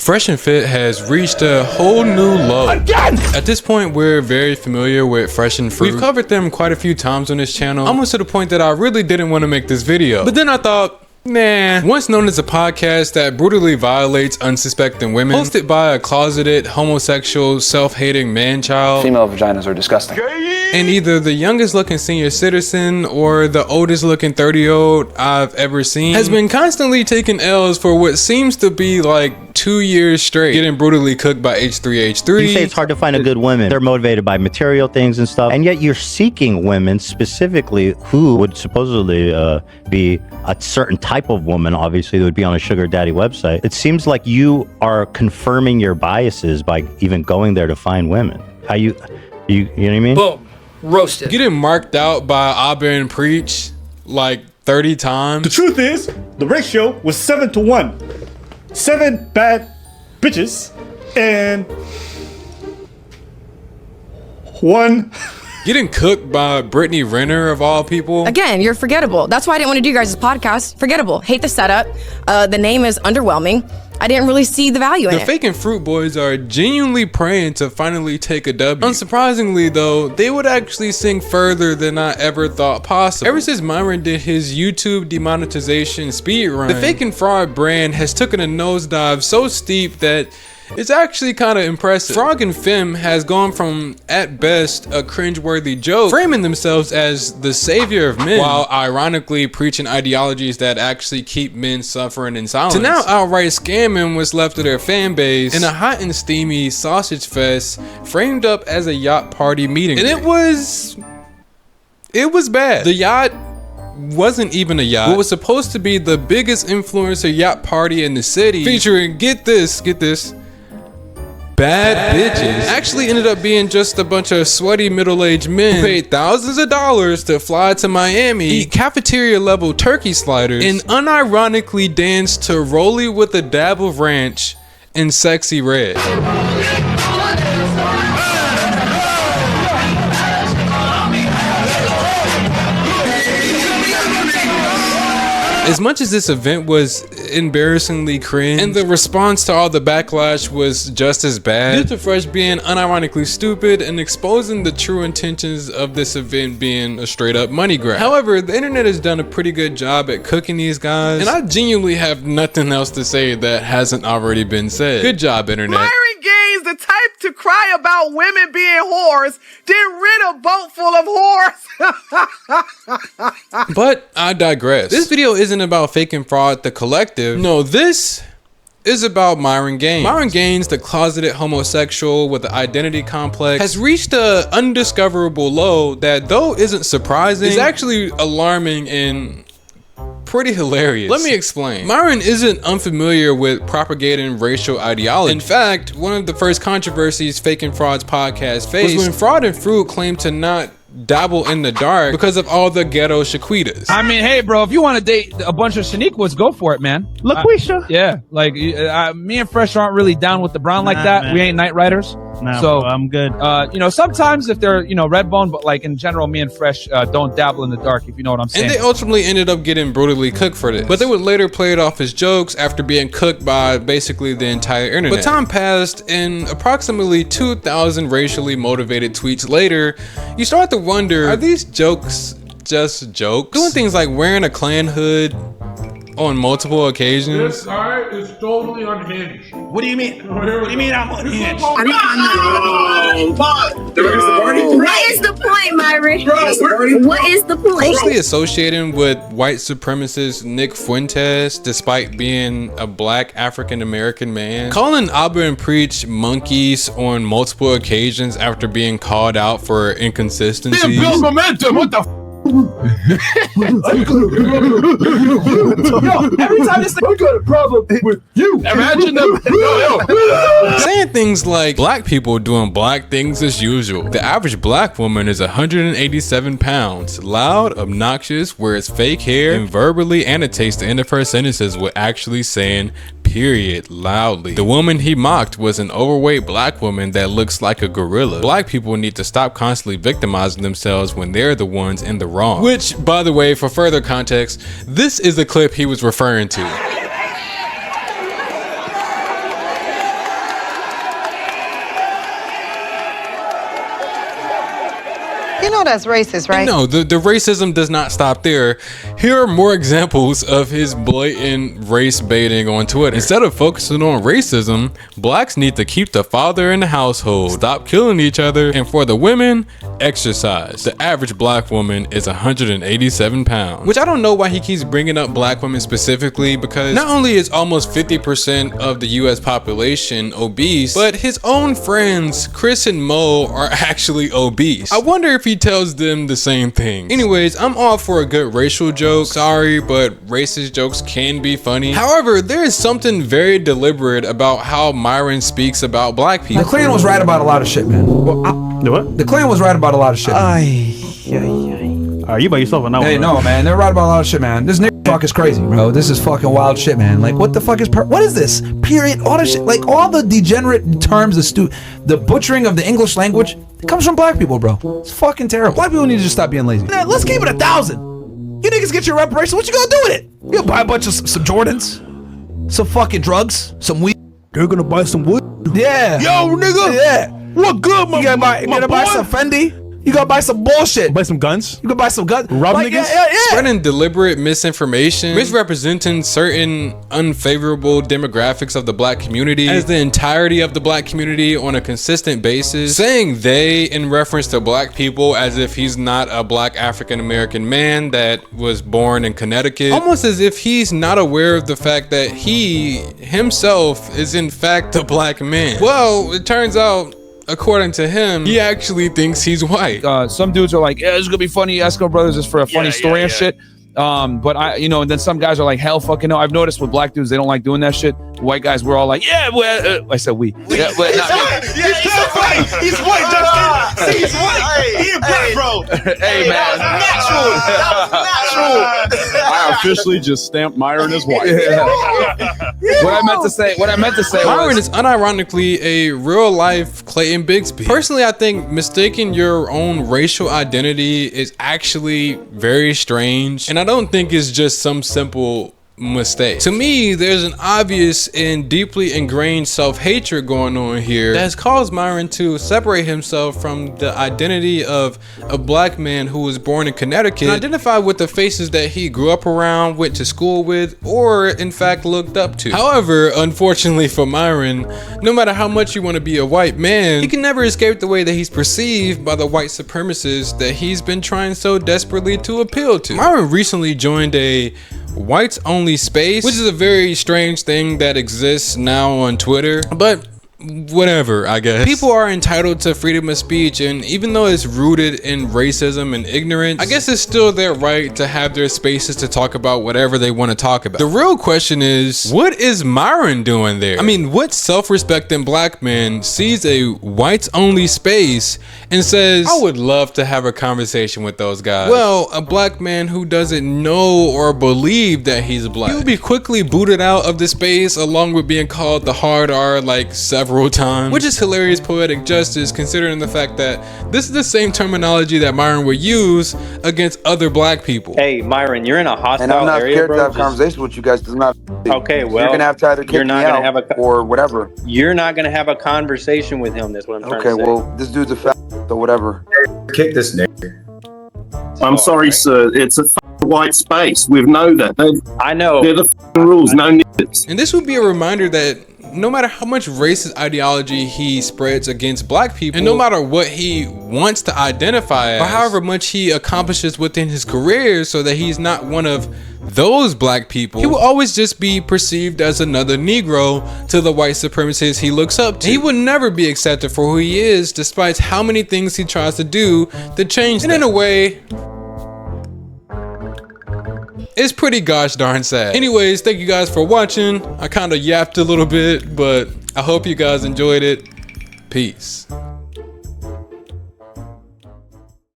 Fresh and Fit has reached a whole new low. Again! At this point, we're very familiar with Fresh and Fruit. We've covered them quite a few times on this channel, almost to the point that I really didn't want to make this video. But then I thought, nah. Once known as a podcast that brutally violates unsuspecting women, hosted by a closeted, homosexual, self-hating man-child. Female vaginas are disgusting. And either the youngest looking senior citizen or the oldest looking 30-year-old I've ever seen has been constantly taking L's for what seems to be like 2 years straight, getting brutally cooked by H3H3. You say it's hard to find a good woman. They're motivated by material things and stuff, and yet you're seeking women specifically who would supposedly be a certain type of woman. Obviously, that would be on a sugar daddy website. It seems like you are confirming your biases by even going there to find women. How you know what I mean? Boom. Roasted. Getting marked out by Abba and Preach like 30 times. The truth is, the ratio was 7 to 1. 7 bad bitches and 1. Getting cooked by Brittany Renner of all people. Again, you're forgettable. That's why I didn't want to do you guys' podcast. Forgettable. Hate the setup. The name is underwhelming. I didn't really see the value in it. The Fake and Fruit boys are genuinely praying to finally take a W. Unsurprisingly though, they would actually sing further than I ever thought possible. Ever since Myron did his YouTube demonetization speed run, the Fake and Fraud brand has taken a nosedive so steep that it's actually kind of impressive. Frog and Femme has gone from, at best, a cringeworthy joke, framing themselves as the savior of men, while ironically preaching ideologies that actually keep men suffering in silence, to now outright scamming what's left of their fan base in a hot and steamy sausage fest framed up as a yacht party meeting. And it was bad. The yacht wasn't even a yacht. What was supposed to be the biggest influencer yacht party in the city, featuring, get this, bad bitches, actually ended up being just a bunch of sweaty middle-aged men who paid thousands of dollars to fly to Miami, eat cafeteria level turkey sliders, and unironically dance to Rollie with a Dab of Ranch and Sexy Red. As much as this event was embarrassingly cringe, and the response to all the backlash was just as bad, due to Fresh being unironically stupid and exposing the true intentions of this event being a straight up money grab. However, the internet has done a pretty good job at cooking these guys, and I genuinely have nothing else to say that hasn't already been said. Good job, internet. Myron Gaines, the type to cry about women being whores, then rid a boat full of whores. But I digress. This video isn't about Fake and Fraud, the collective. No, this is about Myron Gaines. Myron Gaines, the closeted homosexual with an identity complex, has reached an undiscoverable low that, though isn't surprising, is actually alarming and pretty hilarious. Let me explain. Myron isn't unfamiliar with propagating racial ideology. In fact, one of the first controversies Fake and Fraud's podcast faced was when Fraud and Fruit claimed to not dabble in the dark because of all the ghetto Shaquitas. I mean, hey, bro, if you want to date a bunch of Shaniquas, go for it, man. LaQuisha. Yeah, like me and Fresh aren't really down with the brown like that. Man. We ain't night riders. No, so I'm good. You know, sometimes if they're, you know, Redbone, but like in general, me and Fresh don't dabble in the dark, if you know what I'm saying. And they ultimately ended up getting brutally cooked for this. But they would later play it off as jokes after being cooked by basically the entire internet. But time passed, and approximately 2,000 racially motivated tweets later, you start to wonder, are these jokes just jokes? Doing things like wearing a Klan hood on multiple occasions. This guy is totally unhinged. What do you mean? What do you mean I'm unhinged? What is the point, Myron? What is the point? Closely associating with white supremacist Nick Fuentes, despite being a black African-American man. Calling Abba and Preach monkeys on multiple occasions after being called out for inconsistencies. They build momentum. What the Yo, every time this I got a problem with you. Imagine them saying things like black people doing black things as usual. The average black woman is 187 pounds, loud, obnoxious, wears fake hair, and verbally annotates the end of her sentences with actually saying period loudly. The woman he mocked was an overweight black woman that looks like a gorilla. Black people need to stop constantly victimizing themselves when they're the ones in the wrong. Which, by the way, for further context, this is the clip he was referring to. You know that's racist, right? No, the racism does not stop there. Here are more examples of his blatant race baiting on Twitter. Instead of focusing on racism, blacks need to keep the father in the household, stop killing each other, and for the women, exercise. The average black woman is 187 pounds. Which I don't know why he keeps bringing up black women specifically, because not only is almost 50% of the US population obese, but his own friends, Chris and Mo, are actually obese. I wonder if he tells them the same thing. Anyways, I'm all for a good racial joke. Sorry, but racist jokes can be funny. However, there is something very deliberate about how Myron speaks about black people. The Klan was right about a lot of shit, man. What? The Klan was right about a lot of shit. Are you by yourself or not? Hey, no, man. They're right about a lot of shit, man. This nigga fuck is crazy, bro. This is fucking wild shit, man. Like, what the fuck is what is this? Period. All this shit. Like, all the degenerate terms, the butchering of the English language, it comes from black people, bro. It's fucking terrible. Black people need to just stop being lazy. Let's keep it 1,000. You niggas get your reparations. What you gonna do with it? You gonna buy a bunch of some Jordans, some fucking drugs, some weed. You're gonna buy some wood? Yeah. Yo, nigga. Yeah. What good, my You gonna buy some Fendi? You gotta buy some bullshit. Buy some guns? You can buy some guns. Rob niggas? Yeah. Spreading deliberate misinformation, misrepresenting certain unfavorable demographics of the black community as the entirety of the black community on a consistent basis, saying they in reference to black people as if he's not a black African American man that was born in Connecticut, almost as if he's not aware of the fact that he himself is in fact a black man. Well, it turns out, according to him, he actually thinks he's white. Some dudes are like, yeah, this is gonna be funny. Eskimo Brothers is for a funny story and shit. But and then some guys are like, hell fucking no. I've noticed with black dudes, they don't like doing that shit. White guys, we're all like, yeah, well, I said we. Yeah, but not me. He's white, Justin. See, he's white. He a black, bro. Hey, man. That was natural. I officially just stamped Myron as white. What I meant to say Myron was, is unironically a real life Clayton Bigsby. Personally, I think mistaking your own racial identity is actually very strange, and I don't think it's just some simple mistake. To me, there's an obvious and deeply ingrained self-hatred going on here that has caused Myron to separate himself from the identity of a black man who was born in Connecticut and identify with the faces that he grew up around, went to school with, or in fact looked up to. However, unfortunately for Myron, no matter how much you want to be a white man, he can never escape the way that he's perceived by the white supremacists that he's been trying so desperately to appeal to. Myron recently joined a whites only space, which is a very strange thing that exists now on Twitter, but whatever, I guess. People are entitled to freedom of speech, and even though it's rooted in racism and ignorance, I guess it's still their right to have their spaces to talk about whatever they want to talk about. The real question is, what is Myron doing there? I mean, what self-respecting black man sees a whites only space and says, I would love to have a conversation with those guys? Well, a black man who doesn't know or believe that he's black, he'll be quickly booted out of the space along with being called the hard R like several times, which is hilarious poetic justice considering the fact that this is the same terminology that Myron would use against other black people. Hey, Myron, you're in a hostile area, and I'm not area, scared bro. to have conversations with you guys. Does not. Okay, well, you're gonna have to either kick me out or whatever. You're not gonna have a conversation with him. That's what I'm trying to say. Okay, well, this dude's a fat, so whatever. Kick this nigga. I'm sorry, sir. It's a white space. We know that. I know. They're the rules. No niggas. And this would be a reminder that no matter how much racist ideology he spreads against black people, and no matter what he wants to identify as, or however much he accomplishes within his career so that he's not one of those black people, he will always just be perceived as another Negro to the white supremacists he looks up to. He will never be accepted for who he is, despite how many things he tries to do to change that. And in a way, it's pretty gosh darn sad. Anyways, thank you guys for watching. I kind of yapped a little bit, but I hope you guys enjoyed it. Peace.